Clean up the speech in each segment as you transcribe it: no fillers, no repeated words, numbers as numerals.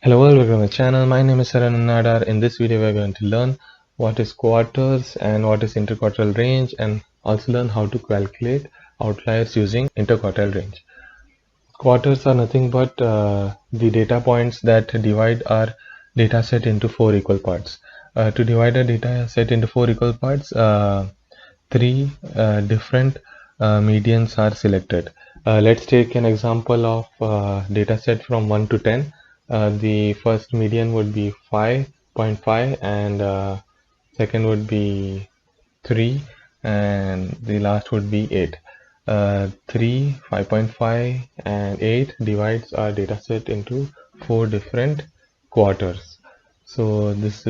Hello, welcome to my channel. My name is Saran Nadar. In this video, we're going to learn what is quarters and what is interquartile range, and also learn how to calculate outliers using interquartile range. Quarters are nothing but the data points that divide our data set into 4 equal parts. To divide a data set into 4 equal parts, three different medians are selected. Let's take an example of data set from 1 to 10. The first median would be 5.5 and second would be 3 and the last would be 8. 3, 5.5 and 8 divides our data set into 4 different quarters. So this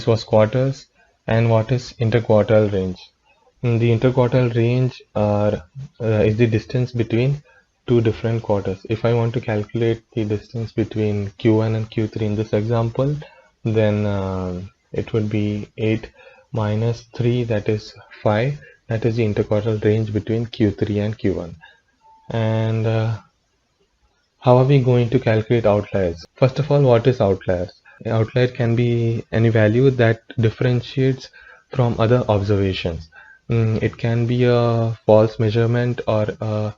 was quarters. And what is interquartile range? The interquartile range is the distance between two different quarters. If I want to calculate the distance between Q1 and Q3 in this example, then it would be 8 minus 3, that is 5. That is the interquartile range between Q3 and Q1. And how are we going to calculate outliers? First of all, what is outliers? An outlier can be any value that differentiates from other observations. It can be a false measurement or a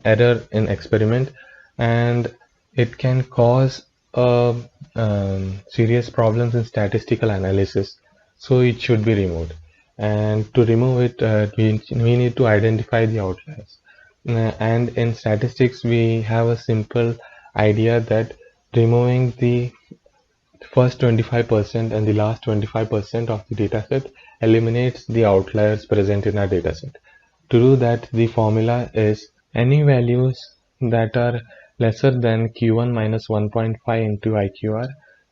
error in experiment, and it can cause serious problems in statistical analysis, so it should be removed. And to remove it, we need to identify the outliers. And in statistics, we have a simple idea that removing the first 25% and the last 25% of the dataset eliminates the outliers present in our dataset. To do that, the formula is any values that are lesser than Q1 minus 1.5 into IQR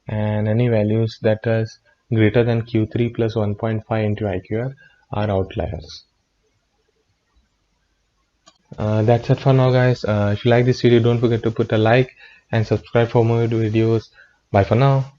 and any values that is greater than Q3 plus 1.5 into IQR are outliers. That's it for now, guys. If you like this video, don't forget to put a like and subscribe for more videos. Bye for now.